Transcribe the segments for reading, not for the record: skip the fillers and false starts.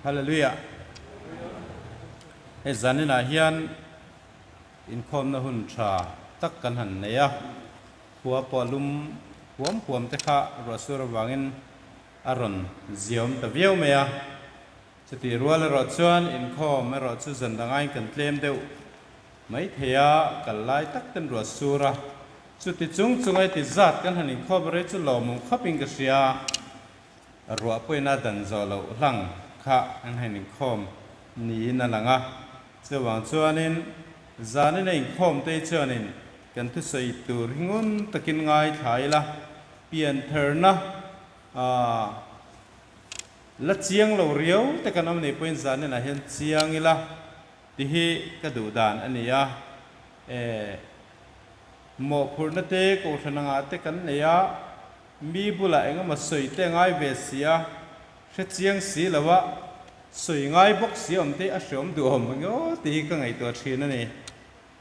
ฮาเลลูยาเฮจันนี่นะเฮียนอินคอมนะหุ่นชาตักกันหันเนี่ยหัวปอลุมหัวมเตคะรัวสุรวังินอารอนเจียมตะเวียวเมียสติรัวและรอชวนอินคอมไม่รอชุจันดังไงกันเคลมเดียวไม่เทียกันไล่ตักตันรัวสุระสุดที่จุงไอติจัดกันหันอินคอมเรจุลมุงขับอิงกษยารัวป่วยน่าดันจอลหลังข้าอันให้อินคอมนี่นั่นหลังอ่ะเจ้าหวังชวนนินจานี่ในอินคอมเตยชวนนินกันทุกสิ่งตัวริงุนตะกินง่ายถ่ายละเปลี่ยนเธอนะละเจียงเราเรียวแต่กันน้ำในเป็นจานนี่นะเห็นเจียงอีละที่กระดูดานอันนี้หมอพูดนั่นเองกูชนะงาแต่กันเนี่ยมีบุหรี่เองมาสวยแต่ง่ายเวสียเสียงสีละวะสวยง่ายบกสีอมเตอชมดูอมมันก็ตีก็ไงตัวชีนั่นเอง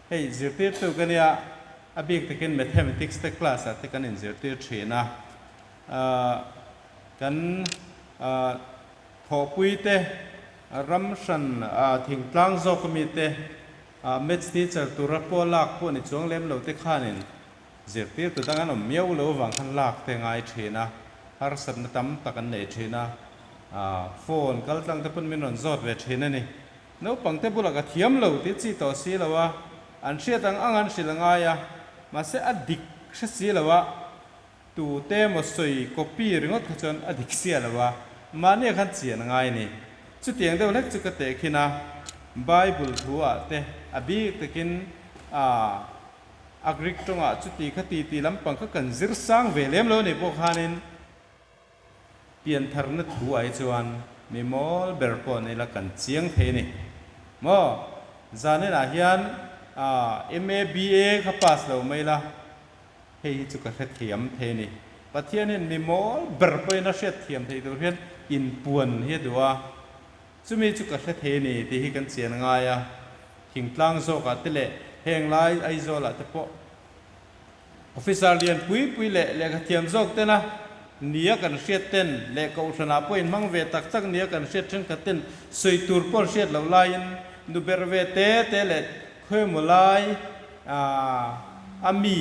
เฮ้ยจิตติตัวกันเนี่ยอภิกตะกิน mathematics แต่คลาสแต่กันอินจิตติชีนะกันทอปุยเตรัมชันทิ้งกลางจอกมีเตเมสติจตุระปอลักพวกนี้ช่วงเล่มเราเตขานินเจียตีตัวตั้งนั้นเมียวเราวังขันลักเตง่ายเชนะฮาร์สันตั้มตะกันเนเชนะโฟนกัลตั้งแต่เป็นมินนจอดเวเชนะนี่นู้ปังเตบุลักเทียมเราติดจีต่อสีแล้วว่าอันเชียตั้งอันสิละง่ายมาเสียอดิกเสียแล้วว่าตัวเต้มาสวยก๊อปปี้หรืองดขจรอดิกเสียแล้วว่ามาเนี่ยขันเสียง่ายนี่จุดเตียงเดียวเล็กจุดกระเตะขึ้นนะไบเบิลทัวเตะอบีตะกินอักริกตรงจุดตีขตีลำปังก็กันซิรสังเวเลมโลในพวกฮานินเปลี่ยนทารนทัวไอจวนมีมอลเบอร์ปอนในละกันเชียงเทนี่มอจานนี่นะเฮียนMA BA ขับปัสเราไม่ละเฮ้ยจุดกระเทียมเทนี่ประเทศนี้มีมอลเบอร์ปอนน่าเสียเทียมเทตัวเพี้ยนอินปวนเฮ็ดดูว่าจะมีจุดกระเทนี่ที่ให้กันเสียง่ายทิ้งกลางโซกัดเละแหงไล่ไอโซละแต่พอออฟฟิศเรียนปุยเละกระเทียมโซกเต้นนะเนียกันเสียเต้นเละก็อุศนาปุยมังเวตักสักเนียกันเสียเช่นกันเต้นสวยตูร์ปอลเสียเหล่าไลน์ดูเบอร์เวเต้เละเคยมุไลอามี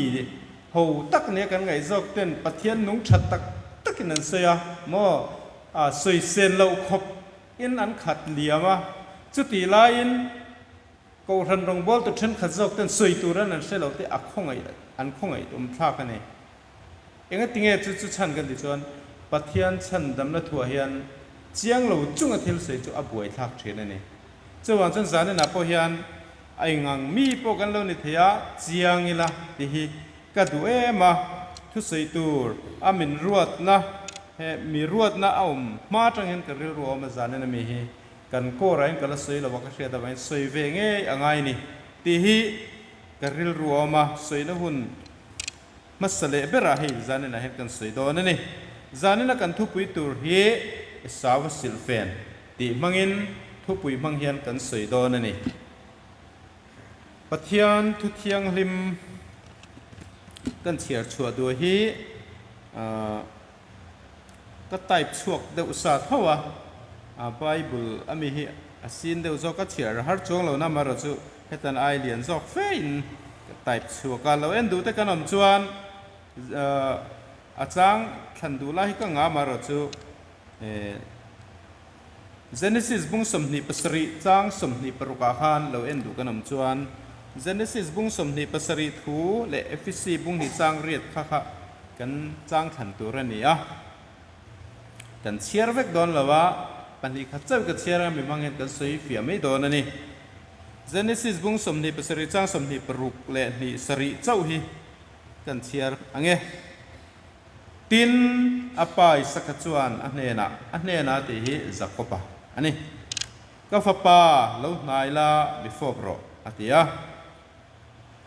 หูตักเนียกันไงโซกเต้นประเทียนนุ่งชัดตักนั่นเสียมอสวยเซนเราครบอินอันขัดเหลี่ยมจุดตีไลน์ก็ทันรองบอลตัวฉันขัดจอกเต้นสวยตัวนั้นเสียเราที่อักคงไงอันคงไงตัวมันพลาดกันเองเองก็ติงจุดฉันกันดิจวนปัทยันฉันดำนัดทัวเฮียนเจียงเราจุงอธิลเสยจุอับวยทักเชนนี่เจ้าวันจันทร์สารนี่นะพอเฮียนไอ้งังมีพวกกันเราเนี่ยเทียเจียงนี่ละที่ฮีกัดดูมาทุสยตัวอามินรวดนะมีรวดนะเอามาจังเห็นกันเรื่องรัวมาจานนี่มีฮีกันโก้ไรกันละสวยละวักเสียแต่ไม่สวยเวงเอ้ยังไงนี่ที่ฮีกันเรื่องรัวมาสวยนะหุ่นมาสเลเบราฮีจานนี่นะเห็นกันสวยโดนนี่จานนี่นะกันทุบปุยตัวฮีสาวสิลเฟนที่มังอินทุบปุยมังเฮียนกันสวยโดนนี่ปัทยันทุเทียงลิมกันเชียร์ชัวดูฮีก็ไต่ช่วงเดือดสัตว์เขาว่าไบเบิลอามีฮีสินเดือดจอกก็เชียร์ฮาร์จงเราหน้ามาเราจะให้ตันไอเลียนจอกเฟนก็ไต่ช่วงกันเราเอ็นดูแต่กันอมจวนอาจารย์ขันดูไล่ก็งามาเราจะGenesis บุ้งสมนิปสริจางสมนิปรุกาขันเราเอ็นดูกันอมจวน Genesis บุ้งสมนิปสริทูและเอฟซีบุ้งนิจางเรียดค่ะกันจางขันตัวเรนี่กันเชียร์เวกโดนแล้วว่าปัญหาขัดเจ้ากับเชียร์มีมังเห็นกันสวยเฟียไม่โดนนี่ Genesis บุ้งสมนิปสริจางสมนิปรุกและนิสริเจ้าฮีกันเชียร์อังเงตินอปายสักจวนอันเนนะที่ฮีจักรปะอันนี้ก็ฟ้าป่าแล้วนายละบิฟอบรออัติยา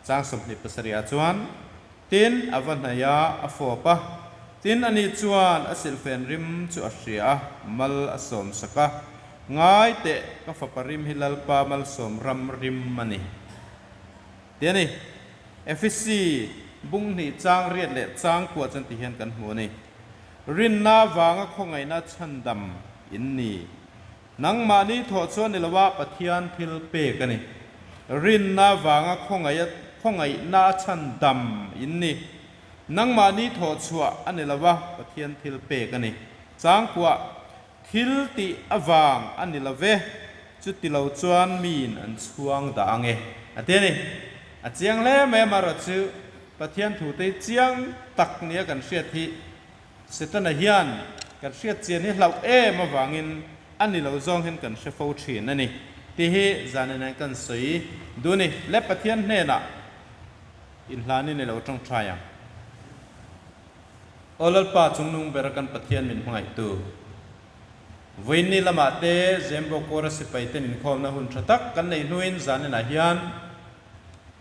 จางสมนิปสริจวนตินอวันนายาอฟอปะตินอันนี้จวนอสิลเฟนริมจูอัชริยามัลอสมสกะง่ายเตะก็ฟ้าปริมฮิลลปามัลสมรัมริมมันนี่เดี๋ยวนี้เอฟซีบุ้งนี่จางเรียดเละจางกวดจันติเห็นกันหัวนี่รินนาวางก็คงไงน่าชันดำอินนี่ นังมานี้ถอดส่วนในละว่าปะเทียนทิลเปกันนี่รินนาวางข้องไงนาชันดำอินนี่นังมานี้ถอดชัวอันนี้ละว่าปะเทียนทิลเปกันนี่จางกว่าทิลติอวางอันนี้ละเวจุดที่เราจวนมีนอันช่วงด่างเออันเดียนี่อันเจียงเล่แม่มารับชื่อปะเทียนถูกได้เจียงตักเนี้ยกันเสียทีเสตันเฮียนกันเสียเจียนี่เรามาวางินอันนี้เราจองเห็นกันเชฟฟูชีนั่นนี่ที่ให้จานนั้นกันสวยดูนี่เล็บปะเทียนเนี่ยนะอินลานี่เราต้องใช้ยังอลล์ป้าจงนุ่งเบรกันปะเทียนมินหงายตัววันนี้ละมาเตะเจมโบโครสิไปเต้นอินคอมนะหุ่นชัตักกันในนุ่ยจานนั้นเฮียน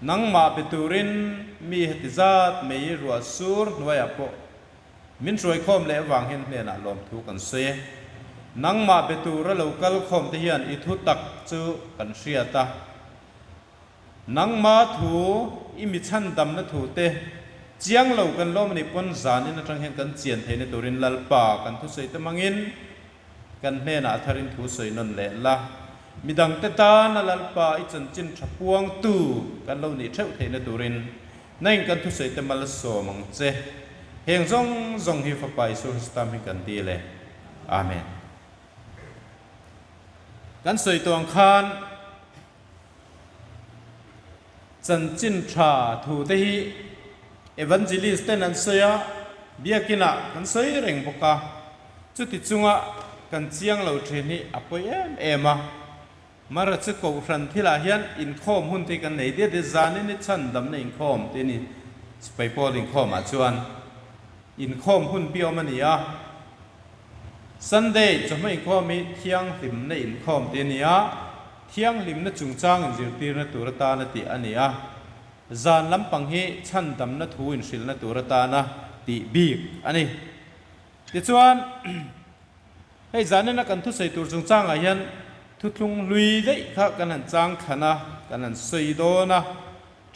นังมาเปตูรินมีเหตุจัดไม่รัวสูร์นวยปอมินช่วยคอมเล่วางเห็นเนี่ยนะลมทุกันเสียนังมาเปตูระลูกัลคอมที่เฮียนอิทุตักจูกันเสียตานังมาถูอิมิชันดำนะถูเตเจียงเหล่ากันล้มในปนจานี่นะจังเห็นกันเจียนเทนตุรินลัลปากันทุสัยตะมังอินกันเนี่ยนะทารินทุสัยนนเละละมีดังเตตานะลัลปาอิจันจินทับวงตูกันเรานี่เท่าเทนตุรินนั่งกันทุสัยตะมัลโซมังเจเฮงจงฮิฟไปสุสตามให้กันดีเลยอาเมนกันสวยตัวอังคารจันจินชาถูที่เอวันจิลิสเตนันเสียเบียกินะกันสวยเร่งปกาจุดที่จุงะกันเจียงเหล่าเทนี่อภัยมามารัชกอรันที่ลาเฮียนอินคอมหุ่นที่กันไหนเดียดจานี่นิชันดำในอินคอมที่นี่ไปพออินคอมอาจวนอินคอมหุ่นเปียวมันนี่ซันเดย์จะไม่ก็มีเที่ยงลิมในอินคอมที่นี่เที่ยงลิมในจุงจางจิตตีนตุรตาในตีอันนี้จานลำปังฮีชันดำในทูอินสิลในตุรตานะตีบีกอันนี้ที่ชวนให้จานนั้นกันทุใส่ตุรจุงจางอายันทุลุงลุยได้ข้ากันหันจางขนะกันหันสวยโดนะ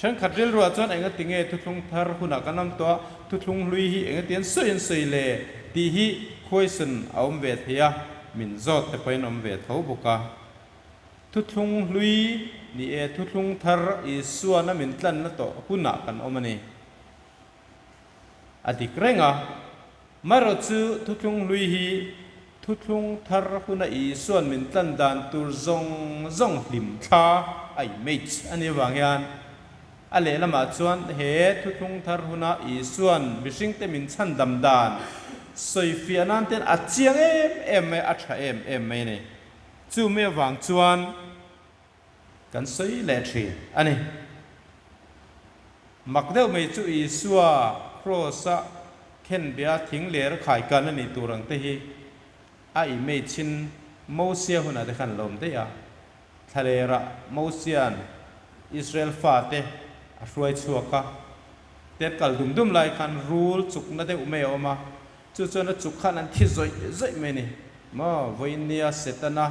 ฉันขัดเรื่องรัวจนเองก็ติงเอทุลุงทารุณะกันน้ำตัวทุลุงลุยฮีเองก็เตียนสวยเลยตีฮีคุยสันเอาเวทเฮียมินจอดแต่ไปนำเวทเขาบุกะทุลุงลุยนี่ทุลุงทาร์อิสวานะมินตันนั่นโตหุ่นหนักกันเอามันนี่อดีตเร่งมารถซื้อทุลุงลุยฮีทุลุงทาร์หุ่นอิสวานมินตันดานตูร์จงลิมท่าไอเมจอันนี้วางยันอะไรละมาชวนเหตุทุลุงทาร์หุ่นอิสวานบิชิงเตมินชันดำดานสวยฟิอานันเตนอัจเจียงไม่อัจฉริไม่เนี่ยจู่ไม่วางจวนกันสวยเละทีอันนี้มักเดียวไม่จู่อีสัวโครสะเข็นเบียทิ้งเลี้ยขายกันนี่ตัวรังเตหีไอไม่ชินมูเซียหุ่นอะไรขันลมเตียทะเลระมูเซียนอิสราเอลฟาเตรวยชัวกะเต็ดกัลดุมไล่ขันรูลจุกนั่นเตอุเมอมาจู่ๆนั่นจุกขันนั้นที่ใจไม่นี่มาวันนี้เสร็จนะ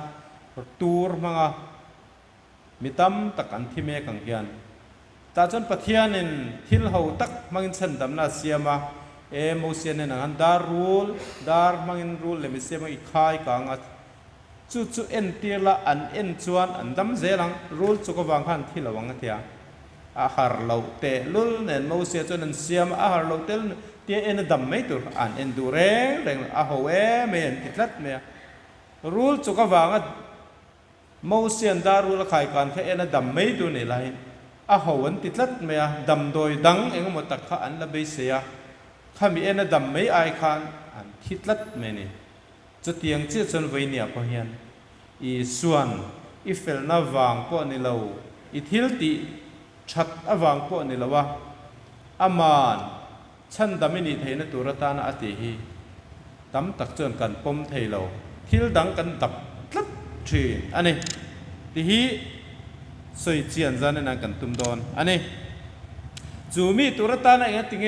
ตูร์มังมิตำตักอันที่เมกังเฮียนตาจนปะเทียนินทิลเขาตักมังอินเซนดำนาเสียมามูเซียนนังดารูลดาร์มังอินรูลเลมิเสียมาอีกขายกังจู่ๆเอ็นตีละอันเอ็นจวนอันดำเจลังรูลจุกวางขันที่ละวังเทียอาหารเราเตลุลเนนมูเซียจนนันเสียมาอาหารเราเตลเตียเอ็นดำไม่ตัวอันเอ็นดูเร่งอาหัวเมนติดลัดเมียรูลจุกวางมูเซียนดารูลขายกันแค่เอ็นดำไม่ตัวนี่ไรอาหัวติดลัดเมียดำโดยดังเองหมดตักข้าอันละเบเสียข้ามีเอ็นดำไม่ไอคันอันติดลัดเมนี่จะเตียงเชื่อจนวันนี้พอเห็นอีส่วนอีเฟลน่าวางพวกนี่เราอีทิลติชัดวางพวกนี่เราว่าอามานฉันดำไม่นิเทนตุรตานาอติฮีดำตักจนกันปมเทเราทิลดังกันดับลัดทีอันนี้ที่ฮีสวยเจียนจานนั่งกันตุ่มโดนอันนี้จูมีตุรตานาเองติงเอ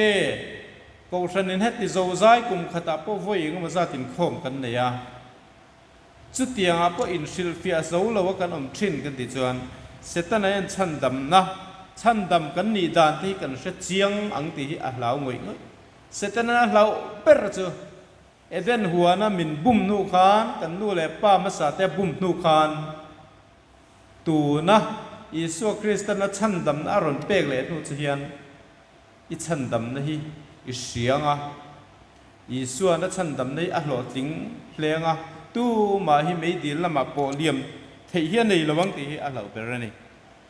กูฉันเห็นที่โจใจกุมขตาพวกวัยงมาจากตินโคมกันเนี่ยจุดที่ยังพวกอินสิลฟิอาโซลว่ากันชินกันติจวนเสตันนั้นฉันดำนะฉันดำกันนี่ดานที่กันเสียงอังที่อาลาวงวยเสตันนั้นเราเปิดจู eden huana min bum nu khan kan nu le pa ma sa te bum nu khan tu na Isu Kristus na chandam na aron pek le nu chian I chandam na hi I sianga Isu na chandam nei a hlo ting hlenga tu ma hi mei dil lama po liam thei hian nei lawang ti hi a lo ber ani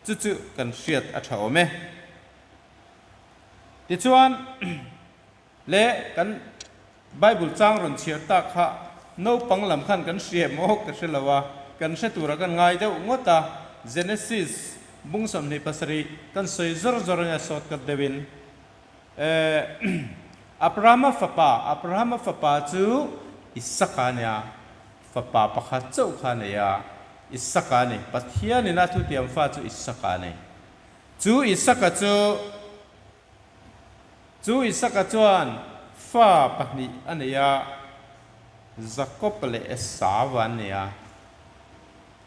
chu chu kan hriat a thau me ti chuan le kan Bible chang ron chiar ta kha no panglam khan kan hriat mo ka hrilawa kan hre tura kan ngai deuh ngota Genesis bungsom ni pasari kan soi zor zor nga sot ka devin Abraham fapa chu Isaka nia fapa pakhat chau khania Isaka ni pathian ni na thu tiam fa chu Isaka ni chu Isaka chuan fa pahni ania Jacob le Esau ania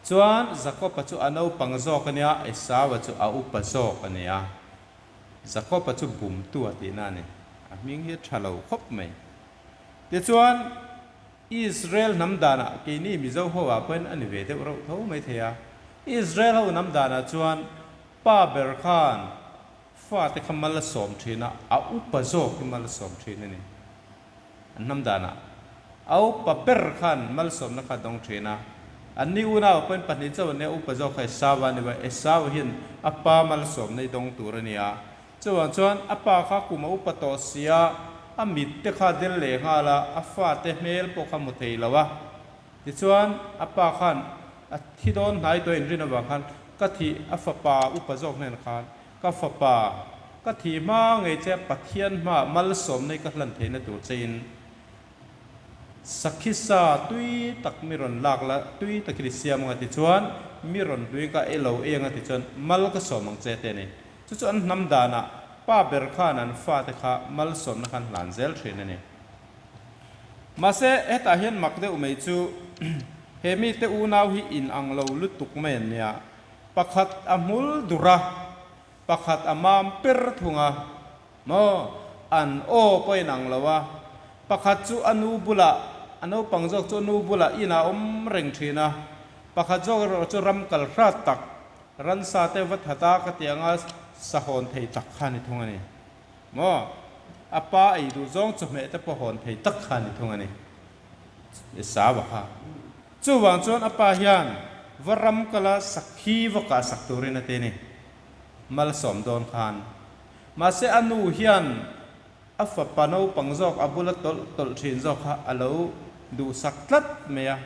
chuan Jacob chu anau pangzok ania Esau chu au pazok ania Jacob chu bum tu atina ni aming hi thalo khop mai ti chuan Israel namdana ke ni mizo howa pen ani ve de ro tho mai theya Israel ho namdana chuan pa ber khan fa te khamal som thina au pazok mal som thina ni namdana au pa ber khan mal som na kha dong thina anni una pen pani chaw ne u pazok khai sawa ni ba Esau hin apa mal som nei dong turania chuan apa kha kuma upato sia amit te kha del le nga la afa te mel po kha mu thei lawa ti chuan apa khan a thi don nai to in rina wa khan ka thi afa pa upazok nen khan ka fa pa ka thi ma ngei che pathian ma mal som nei ka hlan theina tur chein sakhisa tui tak miron lak la tui takri siam nga ti chuan miron tui ka elo enga ti chuan mal ka somang che te ni chu chuan namdana pa ber khan an fa te kha mal som na khan hlan zel thrin ani mase eta hian makde umei chu hemi te unaw hi in anglo lutuk men nia pakhat amul dura pakhat amam per thunga mo an o poin anglawa pakhat chu anu bula anu pangjok chu nu bula ina reng thina pakhat jok chu ram kal hra tak ran sa te wat hata ka tianga sahon thei tak khani thungani mo apa ai du zong chu me te pohon thei tak khani thungani sa ba kha chu wang chon apa hian varam kala sakhi waka sakturin ate ni mal som don khan ma se anu hian afa pano pangjok abula tol thin jok kha alo du saklat meya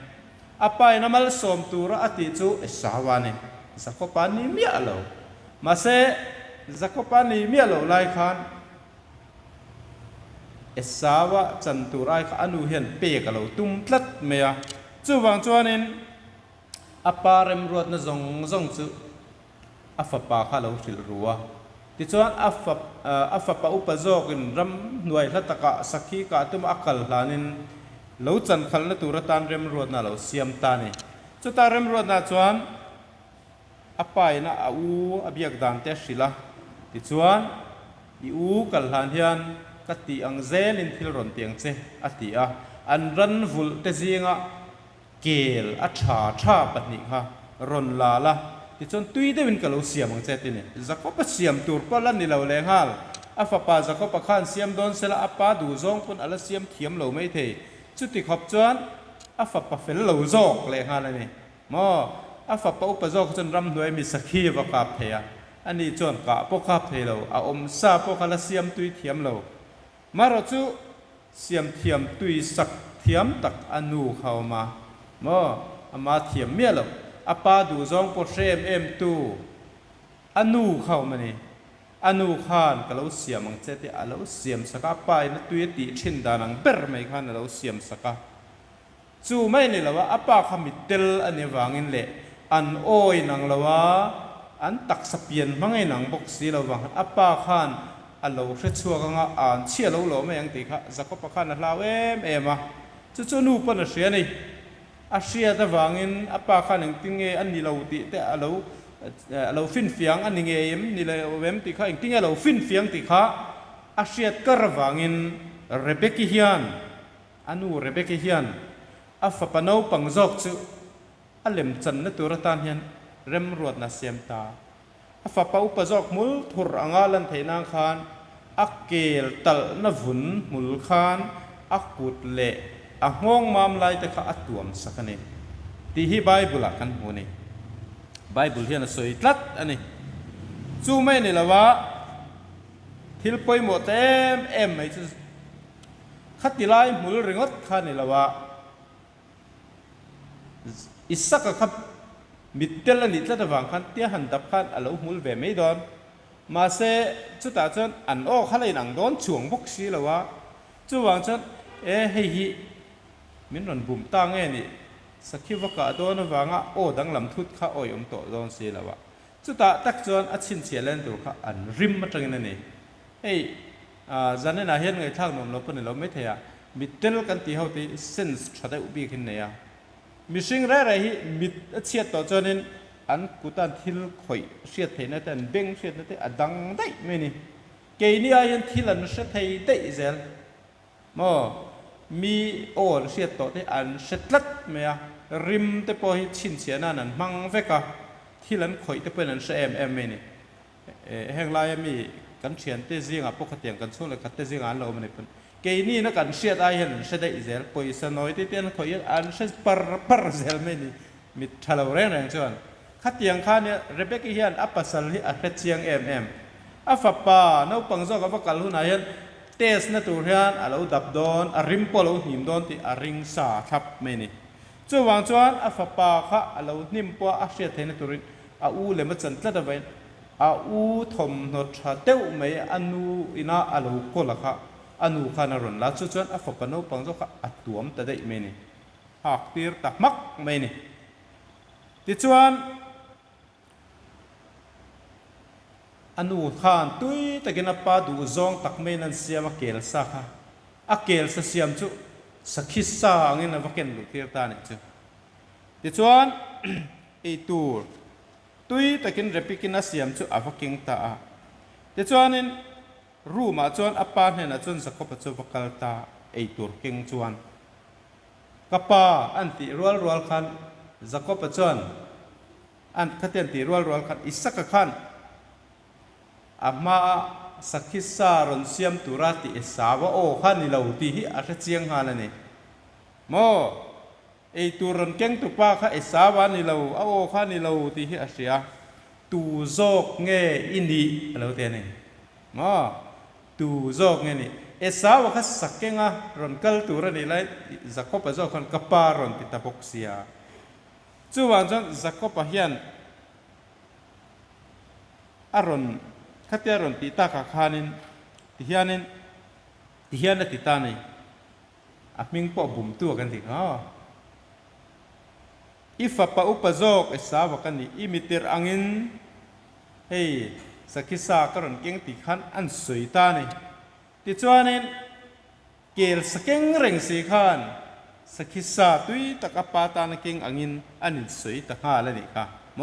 apa ina mal som tura ati chu esawani zakopani mi alo ma se zakopani mi alo lai khan esawa chanturai kha anu hian pe kalo tum tlat meya chu wang chuanin aparem ruat na zong chu afa pa kha lo thil ruwa ti chuan afa pa upazok in ram nuai hlataka sakhi ka tum akal hlanin lo chan khal na turatan rem ruat na lo siam ta ni chu ta rem ruat na chuan apai na au abiak dan te sila ti chuan I u kal hlan hian ka ti ang zel in thil ron tiang che ati a an ran vul te zinga kel a tha patni kha ron la la ti chon tui de win kalo siam ang che ti ni zakopa siam tur palan ni lo le hal afa pa zakopa khan siam don sela apa du zong pun ala siam thiam lo mai the chu ti khop chuan afa pa fel lo zok le hal ani mo afa pa upa zok chon ram hnuai mi sakhi wa kap theya ani chon ka po kap thelo a om sa po khala siam tui thiam lo maro chu siam thiam tui sak thiam tak anu khawma mo ama thiam me lo apa du zong po shem em tu anu khawma ni anu khan kalo siam ang chete alo siam saka pai na tui ti thin danang ber mai khan alo siam saka chu mai ni lawa apa khamitel ani wangin le an oi nang lawa an tak sapian mangai nang bok si lawang apa khan alo hre chuaka nga an chia lo lo mai ang ti kha zakopa khan la em ema chu nu pa na hria nei a hria da wangin apa khan ang tinge an ni lo ti te alo fin fiang an nge em ni le wem ti kha ang tinge lo fin fiang ti kha a hriat kar wangin rebeki hian อนูเรเบกเฮียนอัฟปะโนปังจอกจูอัลเลมจันนตุรตานเฮียนเริ่มรวดนาเซียมตาอัฟปะอุปจอกมุลทุรอังาลันเทนางคานอักเกลตัลนวุนมุลคานอักกุดเละอังงมามไลแต่ข้าอัตวมสักนี่ที่ฮีไบเบิลกันหัวนี่ไบเบิลเฮียนสวยตัดอันนี้จูไม่นี่ละวะทิลปอยหมดเอ็มไอจูขัดติไลมุลริงอดข้านี่ละวะอิสักกับมิดเตลนิดละระหว่างขันเตียหันดับขันอะไรมุลเวไม่โดนมาเสจุดตาจนอันโอ้ข้าเลยหนังโดนช่วงบกสีละวะจูวางจนเฮ้ยมินนบุ่มตั้งเงี้ยนี่สักคิดว่ากะโดนวางอ่ะโอ้ดังลำทุดข้าโอ้ยมโตโดนสีละวะจุดตาตักจนอัดชินเสียเล่นตัวข้าอันริมมาจังนั่นนี่เฮ้ยจันนี่น่าเห็นไงทางนมเราเป็นเราไม่เทียมิดเตลกันที่เขาที่เซนส์ชัดได้อุบิขึ้นเนี่ยมิชิงเร่ไรฮิมิดเชียดต่อจนนั้นอันกุตันทิลข่อยเชียดเทนั่นแต่เบ่งเชียดนั่นแต่อดังได้ไม่นี่เกนี่อายันทิลันเชียดเทได้เซลมอมีโอเชียดต่อที่อันเชียดลัดเมียริมแต่พอฮิชินเสียนั่นนั่นมังเวกะทิลันข่อยแต่เป็นอันเชมไม่นี่แห่งลายมีกันเชียนเตจิงอ่ะปกติกันส่วนเลยกัดเตจิงอันเราไม่ได้เป็นเกนี่นักการเชียดอายันเชียดได้เซลพอยสนอยที่เตียนข่อยอันเชียดปรเซลไม่นี่มิดทะเลาะเรื่องชวนขัดยังข้าเนี่ยเรเบกเฮียนอัปปัสลฮิอัดเชียงอัฟปาเนาปังจอกกับกัลหุนายนเตสนตุเรียนอาลูดับดอนอาริมปอลูหิมดอนที่อาริงสาทับไม่นี่จวางจวนอัฟปาข้าอาลูนิมปัวอาเชียเทนตุรินอาอูเลมจันทร์ตะวันอาอูทอมนอชาเตวไม่อานูอินาอาลูโคละข้าอานูข้านารอนลาจวนอัฟปาเนาปังจอกอัดตัวมตะได้ไม่นี่หากตีร์ตักมักไม่นี่ติจวนอนุขานตุยตะกินปาดูจงตักเมนันเสียมาเกลสักฮะอเกลเสียมจุสักคิสซาอังเงินวักเกนลุกเทียตานี่จุดิจวนไอตูตุยตะกินเรปิกินเสียมจุอาวักเกงตาดิจวนนินรู้มาจวนอปานเห็นจวนสักขบจุวักกัลตาไอตูเกงจวนกับปาอันติรัวขันสักขบจวนอันขัดยันติรัวขันอิสักขันอามาสักคิสารอนเสียมตุราติเอสาวะโอขันนิลาวตีฮิอาเชียงฮาลนี่โมไอตุรอนเก่งตุป้าข้าเอสาวะนิลาวโอขันนิลาวตีฮิอาเชียตูโจกเงอินดีเราเตียนี่โมตูโจกเงนี่เอสาวะข้าสักเก่งอ่ะรอนกัลตุระนี่ไลจักรพรรดิคนกับปารอนติตาบกเสียจู่วันจันจักรพรรดิอารอนขัดเยารอนติตาข้าขานินที่เฮียนติตานี่อามิงปอบุ่มตัวกันที่อีฟ้าปะอุปโจกเอสาวกันนี่อีมิตรอังินเฮ้ยสักคิสากรอนเก่งติขันอันสวยตานี่ที่จวนนี่เกลสเก่งเร่งสีขันสักคิสาตุยตะกับปาตานเก่งอังินอันนี้สวยตะข้าเลยนี่ค่ะโม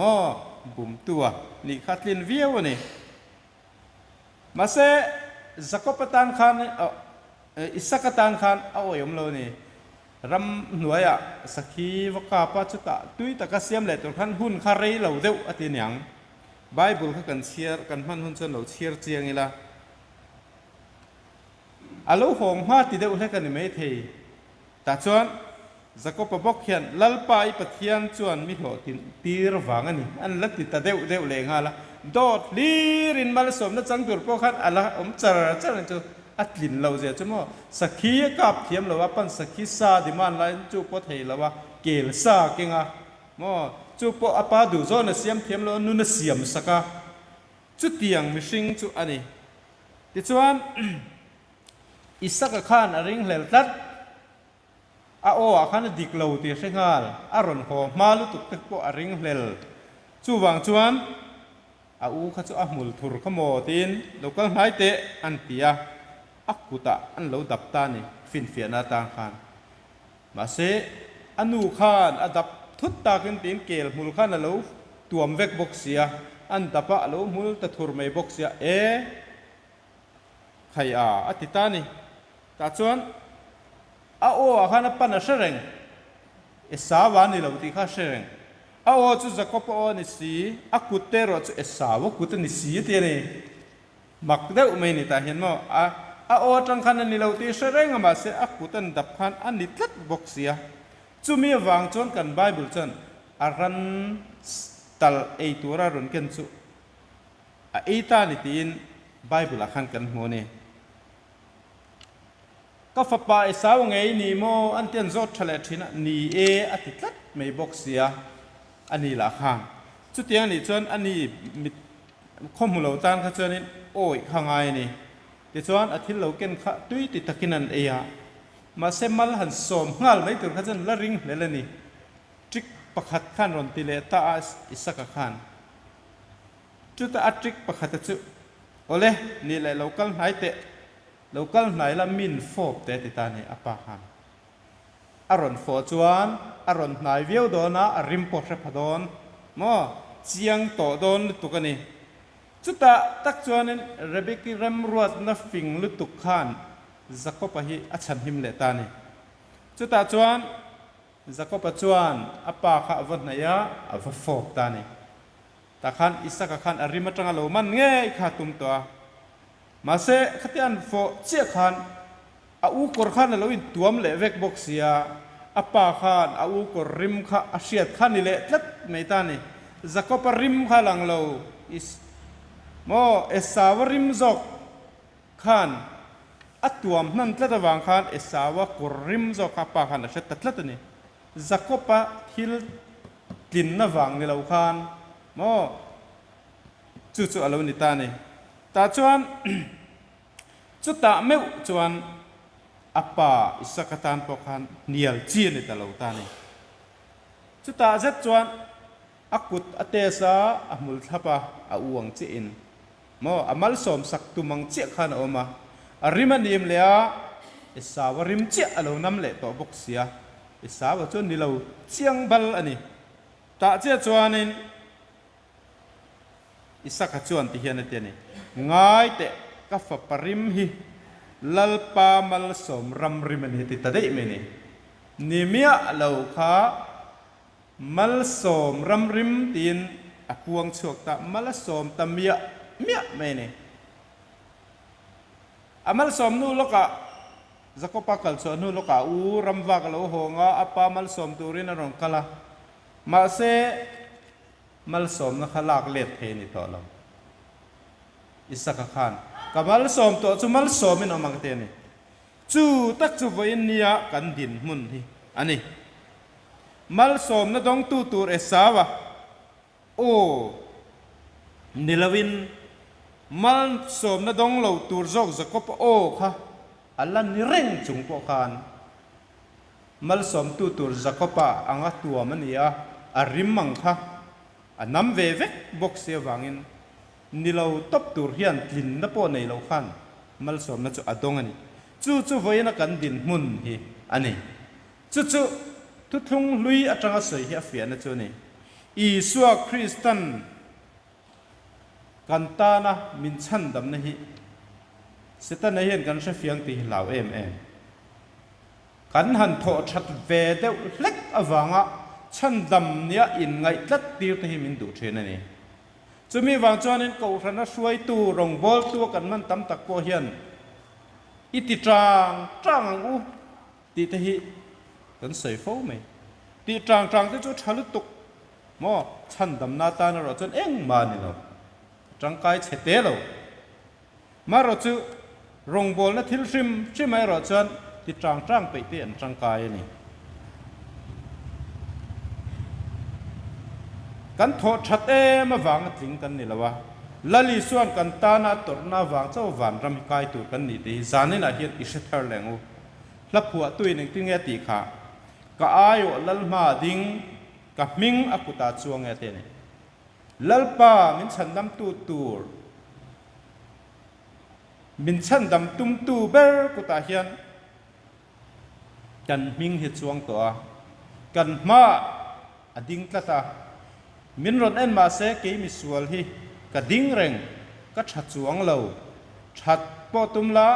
บุ่มตัวนี่ขัดลินวิวนี่มาเสจักรพรรดิขันอิสกัตันขันเอาไว้ยมโลนี่รำหน่วยอะสักขีวกาปัจจุตะตุยตะกัสเซียมเล็ตัวขันหุ่นคารีเหล่าเดียวอตินยังไบเบิลเขากันเชียร์กันมันหุ่นจนเหล่าเชียร์เจียงนี่ละอาลูหงมาติเดียวให้กันไม่เทแต่ชวนจักรพรรดิบอกเขียนลัลปายปะเทียนชวนมิโหตินตีรวังอันนี้อันลักติดตาเดียวเลยงาละโดดลีรินมาลสมนัดจังตัวพวกขันอะไรจานั่นจูอัดลินเราเสียจุโมสักขีกับเทียมเราว่าปันสักขีซาดิมันไลจูปอเทเราว่าเกลซาเก่งอ่ะโมจูปออปาดูโซนเสียมเทียมเรานุนเสียมสักอ่ะจุดเตียงมิชิงจุอันนี้ที่ชวนอิสักขันอริงเลลตัดอาโออาขันดิกเราตีเชงาลอารอนโฮมาลุตุกตึกปออริงเลลจูวางชวนอาอูข้าจะอามุลทุรขโมตินเราก็หายเตะอันเตียอักกุตะอันเราดับตานี่ฟินเฟียนาตางขานมาเสอนูขานอดับทุตตาขึ้นตีนเกลมุลขานเราตัวมเวกบกเสียอันดับเรามุลตะทุรไม่บกเสียใครอติตานี่ตาชวน a o a khana pan a shereng e sawa ni lo ti kha shereng a o chu Jacob o ni si a kutte ro chu e sawa kut ni si ti ni mak deuh mai ni ta hian mo a o tang khan ni lo ti shereng ma se a kutan dap khan an ni tlat bok sia chumi wang chon kan Bible chon aran tal ei tura ron ken chu a eita ni tin Bible a khan kan mo ni ka fapa e saw ngei ni mo an tian zot thale thina ni e atitlat mei bok sia ani la khan chu tiang ni chon ani khom lo tan kha chon in oi khangai ni ti chuan athil lo ken kha tui ti takinan e ya ma semal han som ngal mai tur kha chen la ring le la ni trik pakhat khan ron ti le ta isaka khan chu ta atrik pakhat chu ole ni le local nai te local nai la min fop te ti ta ni apa khan aron fo chuan aron nai viau do na arim po hre phadon mo chiang to don tu ka ni chuta tak chuan in rebeki ram ruat na fing lu tu khan Jacob hi a chan him le ta ni chuta chuan Jacob chuan apa kha van na ya ava fop ta ni ta khan Isaka khan arim atanga lo man nge kha tum to ma se khatian fo che khan a u kor khan lo in tuam le vek box sia apa khan a u kor rim kha a hriat khan ni le tlat mai ta ni Jacob rim kha lang lo is mo esawa rim zok khan atuam nan tlata wang khan esawa kor rim zok apa khan a hriat tlat ni Jacob thil tin na wang ni lo khan mo chu chu alo ni ta ni ta chuan chu ta meu chuan apa isakatan po khan nial chi ni ta lo ta ni chu ta zet chuan akut atesa amul thapa a uang chi in mo amal som sak tumang chi khan oma arima nim le a isawa rim chi alo nam le to bok sia isawa chuan ni lo chiang bal ani ta che chuan in Isaka chuan ti hian ate ni ngai te ka fa parim hi lalpa mal som ram rim ani ti ta dei me ni nimia lo kha mal som ram rim tin apuang chuak ta mal som tamia mia me ni amal som nu loka Jacob kal so nu loka u ram wa ka lo honga apa mal som turin aron kala ma se mal som na khalak let the ni to lo Isaka khan kamal som to chu mal som in omang te ni chu tak chu voin nia kan din mun hi ani mal som na dong tu tur esawa o nilawin mal som na dong lo tur jok Jacob o kha alan ni reng chung po khan mal som tu tur Jacob anga tua mania arim mang kha anam ve vek box se wangin nilo top tur hian tlin na po nei lo khan mal som na chu adong ani chu chu voina kan din mun hi ani chu chu thu thung lui atanga soi hi afia na chu ni Isua Christian kantana min chan dam na hi seta na hian kan hre fiang ti lau em kan han tho that ve deuh hlek awanga chan dam nia in ngai tlat tir te hi min du thena ni chumi wang chuanin ko rana hruai tu rong bol tu kan man tam tak po hian iti trang ang u ti te hi kan sei fo mai ti trang te chu thalu tuk mo chan dam na ta na ro chon eng ma ni lo trang kai chete lo ma ro chu rong bol na thil hrim mai ro chuan ti trang pe te an trang kai ni kan tho that ma wang tling kan ni lawa lali suan kan ta na tor na wang chaw van ram kai tu kan ni te zanin a hian ishathar lengu hlapua tuin ting nge ti kha ka ayo lalma ding ka ming akuta chuang ate ni lalpa min chandam tu tur min chandam tum tu ber kuta hian kan ming hi chuang to a kan ma ading tlata min ron en ma se ke mi sual hi ka ding reng ka tha chuang lo that po tum la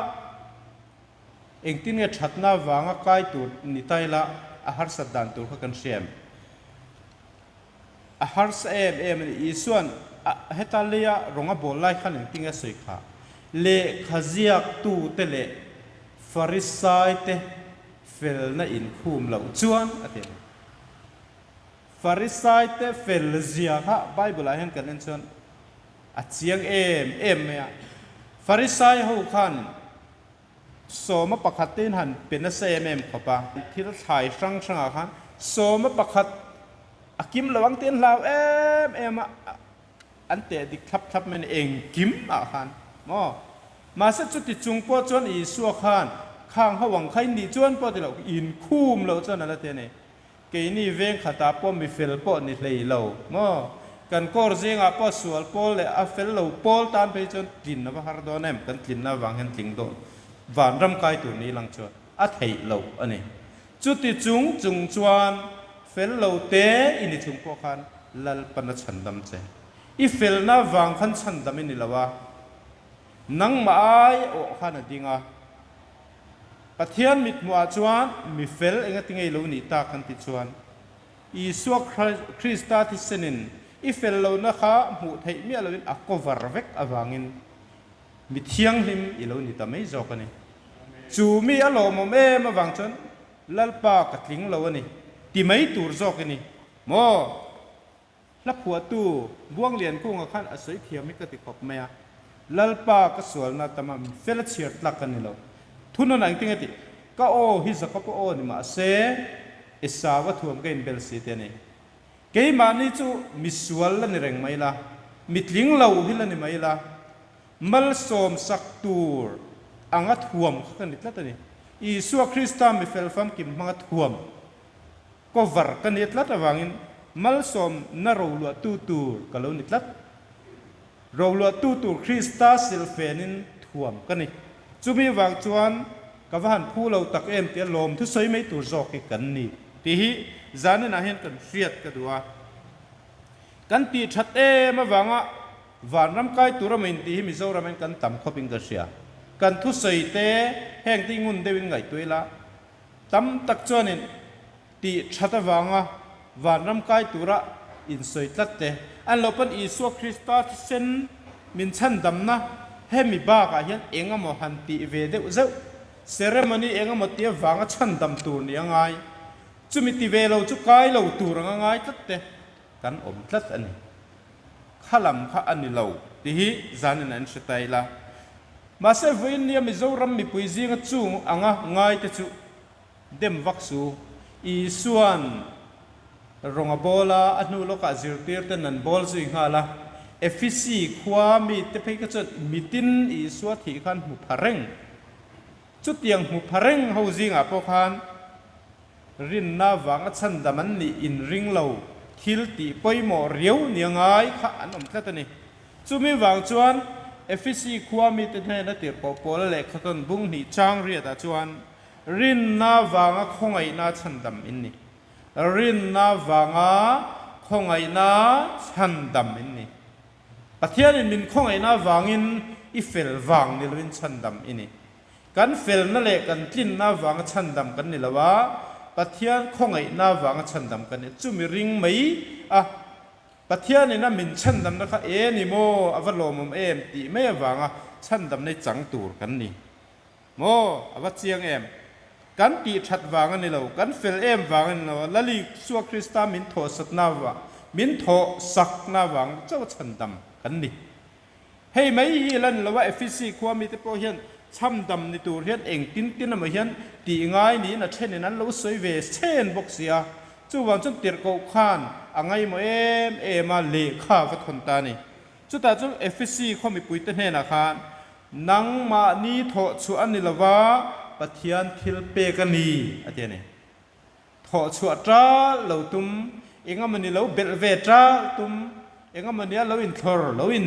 เองที่เนี่ยชัดน้าวางใกล้ตัวนิตัยละอาหารสัตว์ดันตัวเขากันเสียมอาหารเอ็มอีส่วนเฮตัลเลียรงบอลไล่ขันเองที่เนี่ยสวยค่ะเละขจียกตูเตเละฟาริสัยเตเฟลน่ะอินคุมเหล่าจวนอะเต็มฟาริสัยเตเฟลเจียค่ะไบเบิลเห็นกันนั่นจวนอาเจียงเอ็มเนี่ยฟาริสัยหูขันโสมปะขัดตีนหันเป็นนักเซมขบปะที่เราถ่ายช่างอาคันโสมปะขัดอากิมระวังตีนเราเอ็มอันเตะดิทับมันเองกิมอาคันมาสักจุดที่จุงปอจวนอีสัวขันข้างเขาหวังใครหนีจวนปอที่เราอินคูมเราจวนนั่นแหละเท่านี้เกนี่เวงขัดตาปอมีเฟลปอนี่เลยเรากันก็เรื่องปอสวลปอเลยเฟลเราปอตามไปจนกลิ่นนะว่าฮาร์ดอนเอ็มกันกลิ่นนะวางเห็นกลิ่นโดนวันรำกายตัวนี้ลังชวนอัดให้เราอันนี้จุดที่จุงจวนเฟลเราเตะอินจุงปอขันลัลปนัดฉันดำเจอีเฟลน่าวางขันฉันดำนี่ละว่านังมาไอโอ้ขันดิงอ่ะปะเทียนมิดมัวจวนมีเฟลเองติงไอเราหนีตากันติจวนอีสัวคริสต์ที่เซนินอีเฟลเรานะคะหูไทยมีอะไรเป็นอักวาร์เวกอวังินมีเทียงหิมอีเราหนีตาไม่จอกันนี่จูมีอารมณ์มาวังจนลัลปากัดลิงเรานี่ที่ไม่ตูรจอกันนี่ลับหัวตู้บ่วงเลียนกุ้งขันอาศัยเทียมไม่กติขบเมียลัลปากสวนนาตมาเฟลเชียร์ลักกันนี่เราทุนนั่นติงติก็โอฮิสกับโอนี่มาเซอิสาวะทวมกันเบลสิเตนี่เกี่ยมานี่จูมิสวลละนี่เร่งไม่ละมิดลิงเราฮิลนี่ไม่ละมัลสมสักตูร์อังอัทวมกันนี่ละตัวนี้อีสัวคริสต์มีเฟลฟัมกิมมังอัทวมก็วร์กันนี่ละตัววังอินมัลสมน่ารู้ลัวตูร์ก็แล้วนี่ละเราลัวตูคริสต์ซิลเฟนินท่วมกันนี่จูมีวางจวนกับว่าหันผู้เราตักเอ็มเตียลมทุสอยไม่ตัวจอกกันนี่ที่ฮีจานนี่นะเห็นกันเฟียดกันด้วยกันตีชัดมาวางอ่ะวันรำกายตัวเราไม่ตีฮิมิโซเราไม่กันต่ำข้อพิงกันเสียกันทุสอยเตะแห่งที่งุนเดวินไงตัวละต่ำตักจวนนี่ตีชัดวางอ่ะวันรำกายตัวเราอินสอยตัดเตะอันเราเป็นอิสุคริสต์ที่เซนมินชันดำนะเฮมิบ้ากันเห็นเองอ่ะมหันตีเวเดอุเจ้าเซเรมนีเองอ่ะมตีวางอ่ะชันดำตัวนี่ยังไงจุมิติเวเราจุกายเราตัวยังไงตัดเตะกันอมตัดอันนี้ข้าลำข้าอันนี้เราที่ฮีจานินันสไตล์ละมาเซวินเนี่ยมิโซรัมมีปุยซีงจูงอ่ะง่ายแต่จูเดมวักสูอีส่วนรองบอลอันนู้นเราก็จิรติร์ตันนันบอลสิงหาละเอฟซีความมีแต่เพียงแค่จุดมิตินอีสวดที่ขันหุบพารงจุดยังหุบพารงเขาจิงอ่ะพวกขันรินน้าวังชันดามันนี่อินริงเราทิลตีไปหมอเรียวเนี่ยง่ายข้าอันนั้นแค่ตัวนี้จุดมีวังจวนเอฟซีความมีแต่เนี่ยนัดเตะปอปอลเล็กขันบุ้งนี่ช่างเรียดจวนรินน้าวังคงไอ้น่าชันดำอินนี่รินน้าวังคงไอ้น่าชันดำอินนี่ปะเทียนมินคงไอ้น่าวังอินอีเฟลวังนี่เราเป็นชันดำอินนี่กันเฟลนั่นแหละกันกินน่าวังชันดำกันนี่ละวะปะเทียนคงไอ้น่าวังชันดำกันนี่จุมีริงไหมปะเทียนนี่น่ามินชันดำนะคะนี่โมอวโลมตีไม่วังชันดำในจังตูร์กันนี่โมอวเจียงกันตีชัดวางกันนี่เรากันเฟลวางกันเราละลิสัวคริสต์มินโทสักนาวะมินโทสักนาวังเจ้าชันดำกันนี่เฮ้ยไม่ฮีลันเราว่าเอฟซีความมีแต่พอเห็นช้ำดำในตัวเห็นเองตินมาเห็นตีง่ายนี่นะเช่นนั้นเราสวยเวเช่นบกเสียจู่วันจนเตียร์กูขานอ่างไงมามาเล่ข้าวัดคนตานี่จู่แต่จู่เอฟซีความมีปุยเต้นเห็นนะคานนังมานี่โถชัวอันนี่ละว่าปะเทียนทิลเปกันนี่อะไรเนี่ยโถชัวจ้าเราตุ้มเองมันนี่เราเบลเวจ้าตุ้มเองมันนี่เราอินทอร์เราอิน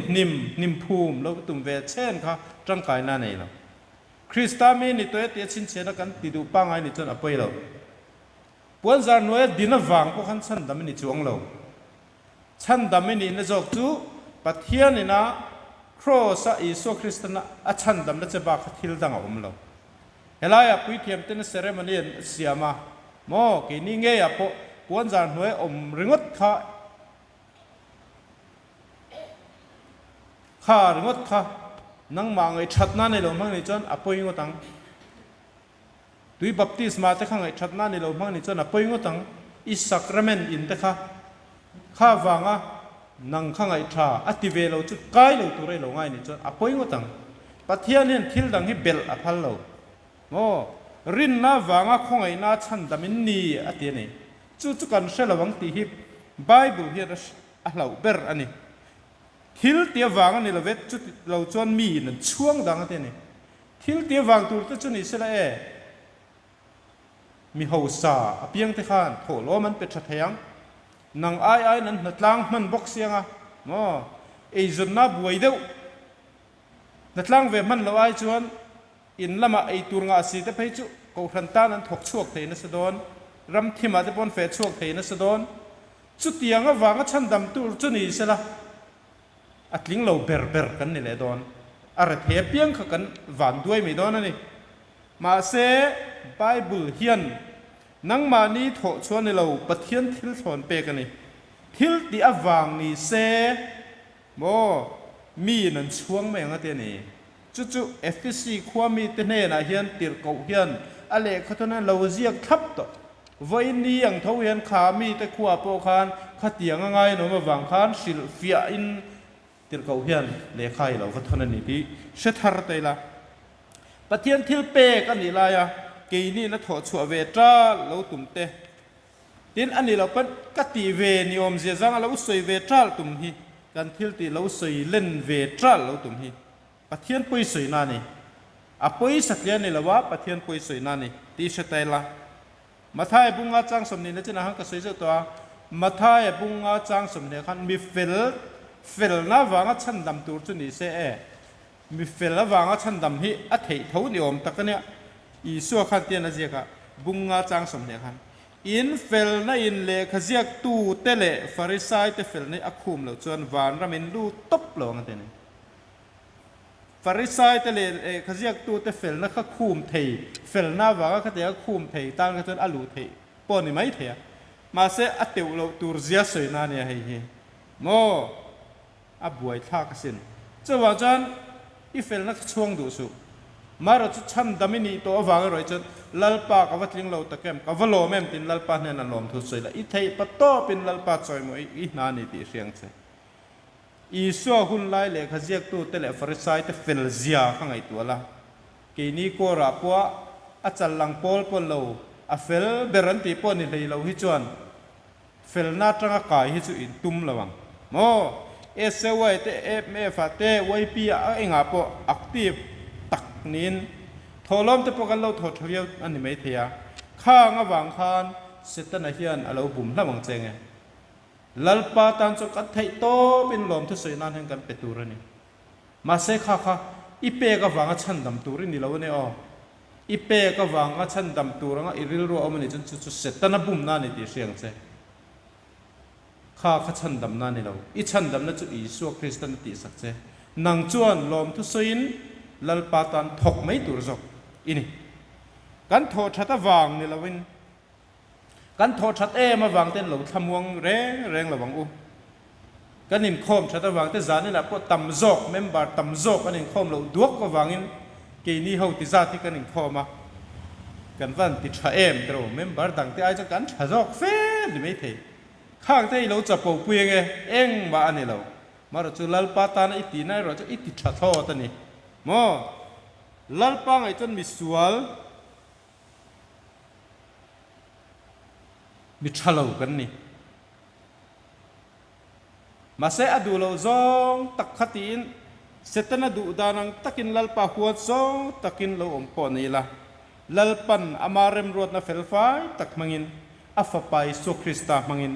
นิมภูมิเราตุ้มเวเช่นค่ะร่างกายนั่นเองเราคริสต์มีนี่ตัวเตี้ยชินเชนกันติดูปังไงนี่จนอภัยเราปวนจานน้อยดินวังพวกขันชันดำนี่จวงเราชันดำนี่นะจอกจูปะเทียนนี่นะครอสอิสุคริสต์นะชันดำนั่นจะบักทิลดังอมเรา ลายปุยเทียมเต้นเซเรมันเนียนเสียมาโมกินี่เงี้ยปะปวนจานหน่วยริงดข้าริงดข้านังมังไอชัดนั่นในโลกมังนี่จนอปุยงตังตุยบัพติสมาเตขังไอชัดนั่นในโลกมังนี่จนอปุยงตังอิสักระเมนอินเตข้าวางะนังขังไอชาอติเวลจุดไกลเราตัวเรลงไงนี่จนอปุยงตังปัทยานี่ทิลดังฮิเบลอภัลโลโมรินน้าวางะคงไอน้าชันดามินนีอตินี่จุดกันเชลวังตีฮิบไบเบิลเฮียร์อะเหล่าเบอร์อันนี้ทิลเตียวางนี่เราเวทจุดเราจวนมีนั่นช่วงดังอันนี้ทิลเตียวางตัวจุดนี้เสละมีหัวซาเพียงแต่ข้านโถล้อมันเป็นชัดแทงนางไอ้นั้นนัดล้างมันบกเสียงอ่ะโอ้ไอ้จนน่าบวยเดียวนัดล้างเวมันเราไอ้จวนอินละมาไอ้ตัวงาสีแต่ไปจุกูทันตานั้นถกช่วงเทนสะดอนรำที่มาที่ปนเฟชช่วงเทนสะดอนจุดเตียงวางชันดำตัวจุดนี้เสละอัดลิงเราเบอร์กันนี่แหละดอนอะไรเทียบยังกันหวานด้วยไม่ดอนนี่มาเซไบเบิลเฮียนนังมานี้โถชวนในเราปะเทียนทิลสอนเปกันนี่ทิลที่อวางนี่เซโมมีนั่นช่วงไม่งั้นเตนี่จู่ๆ FPC ความมีเตเน่นะเฮียนติดเก่าเฮียนอะไรเขาท่านั้นเราเรียกทับต่อวันนี้อย่างเท่าเฮียนขามีแต่ขวาโปคานขัดเตียงง่ายๆหนูมาวางคานสิลฟิอาอินติดเก่าเฮียนเลขาเราเขาท่านั้นนี่พี่เชษฐาร์เตล่ะปะเทียนทิลเปกันนี่ละยะกีนี่นะถอดชัวเวตราเราตุ่มเตะดินอันนี้เราเป็นกติเวนิยมเสียจังเราสวยเวตราตุ่มฮีกันทิลตีเราสวยเล่นเวตราเราตุ่มฮีปะเทียนปุยสวยนานี่อ่ะปุยสักเลียนนี่ละวะปะเทียนปุยสวยนานี่ตีเชตัยละมาท้ายบุงอาจังสมนีนะจ๊ะนะฮังก็สวยเจ้าตัวมาท้ายบุงอาจังสมนีขันมีฟิลน่าวางชันดำตัวจุนี่เสมีฟิลวางชันดำฮีอัฐิเท่านิยมตะกันเนี่ยอีสัวขันเตียนนะเจ้าค่ะบุงอาจังสมนีขันอินฟิลน่ะอินเล่ขจีกตูเตเล่ฟาริสัยเตฟิลนี่อักคุมแล้วจนวานรามินดูตบลงกันเตนี่ฟาริสัยเตเล่ขจีกตูเตฟิลน่ะขคุมเทฟิลน่าวางขเตียคุมเทตั้งกันจนอลูเทปนนี่ไม่เทียมาเสอติวเราตูร์เซียสวยนาเนี่ยให้เฮโมอับวยท่ากสินจะว่าจันอีฟิลนักช่วงดูสุมาเราจะชันดามินีตัววางอะไรจนลัลปากวัดลิงเราตะเกมกับวโลแม่มตินลัลปาเนี่ยนั่นลมทุสวยละอีไทยปัตโตเป็นลัลปาจอยมวยอีนานี่ตีเสียงเสอีสัวหุ่นไล่เล็กขจีกตัวเตเลฟริสัยเตฟิลเซียข้างไอตัวละกีนี้ก็รับว่าอาจารย์ลังโพลปนเราอาฟิลเบรันตีปนนี่เลยเราฮิจวนฟิลน่าจังกายฮิจุอินตุมระวังโมเอสเวเตเอฟเอฟเตไวปีเองอาปออักทีฟตักนินทอลมเตปกันเราทอทเวียอันนี้ไม่เทียข้างวางคานเสตนาเฮียนเราบุ่มละมังเจงลัลปาตันจุกัดไทโตเป็นลมทุสวยนานแห่งกันเป็ดตูรนี่มาเสข้าข้าอีเปกวางชันดำตูรินี่เราเนี่ยอ๋ออีเปกวางชันดำตูรังอิริลรัวมันนี่จนจุดเสตนาบุ่มนั่นนี่ตีเสียงเจข้าขัดชันดำนั่นนี่เราอีชันดำนั่นจุอีสัวคริสตันตีสักเจนังจวนลมทุสวยนลัลปาตันถกไม่ตูรจกอินี่กันโทชัดวางนี่เราวินกันโทชัดมาวางเต้นเราทำวงแรงระวังอุกันนิมคมชัดวางเต้นจานนี่แหละพวกตำจอกเมมบาร์ตำจอกกันนิมคมเราดวกก็วางินกีนี่เขาติดจาที่กันนิมคมมากันวันติดชาเราเมมบาร์ดังที่ไอ้จะกันชาจอกเฟ้หรือไม่เทข้างที่เราจะปลูกเพียงเองบ้านนี่เรามาเราจะลัลปาตานอิตินายเราจะอิติชาทอตันนี่โมลัลปังไอ้จนมีสวลมิชาลูกันนี่มาเสอดูเราจงตักขัดินเสตนาดูดานังตักินลัลปะหัวจงตักินเราอมปอนี่ละลัลปันอามาเรมรวดนาเฟลไฟตักมังินอัฟไปสุคริสตามังิน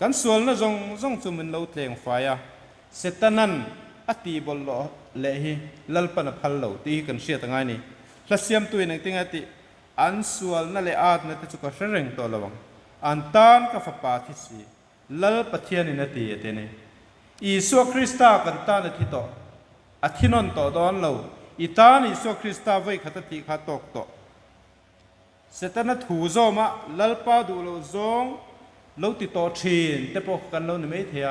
กันส่วนนะจงจุมินเราเตลงไฟอะเสตนันอติบอลเลหิลัลปันพัลเราตีกันเสียตั้งไงนี่ละเสียมตัวนึงติงติอันส่วนนั่นเลยอาดนั่นจะจุกเสริงตัวละวังอันตานกับฟ้าทิศีลัลปัทยานินาทีเตเนอีสัวคริสต์กันตานที่โตอาทินนโตดอนเรา อีตานิโซคริสตาไว้ขัดติขัดตกโตเสตนัถูโจมาลัลปาดูโลจงโลติโตชีนเตปกกันโลนิไม่เทีย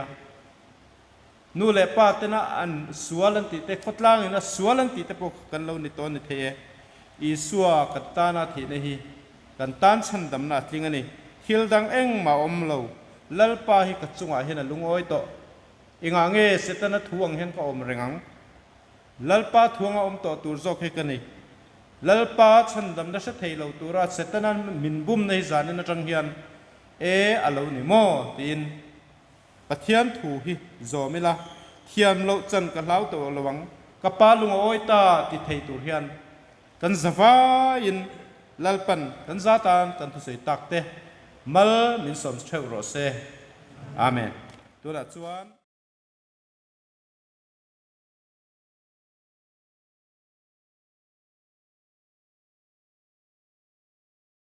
นู่เลป้าเตนะอันสวลันติเตขดล่างนะสวลันติเตปกกันโลนิโตนิเทียอีสัวกัตตานาทีนี่กันตันฉันดำนาทิงอันนี้ฮิลดังเอ็งมาอมโลลัลปาฮิกัดจุงอาเห็นลุงโอยโตอิงอ่างเอเสตนัทวงเห็นก็อมเริงังลัลปาทวงอมโตตูร์จอกเฮกันนี่ลัลปาฉันดำนัชเทยโลตูราเสตนันมินบุมในจานนจังเฮียนอโลนิโมตีนปะเทียนถูฮิโจมิลาเทียมโลจันกันเล้าตัวระวังกับปาลุงโอยตาติเทยตูเฮียนกันสฟายินลัลปันกันซาตานกันทุเสตักเตมัลมินสมเชวโรเซอาเมนตัวละจวน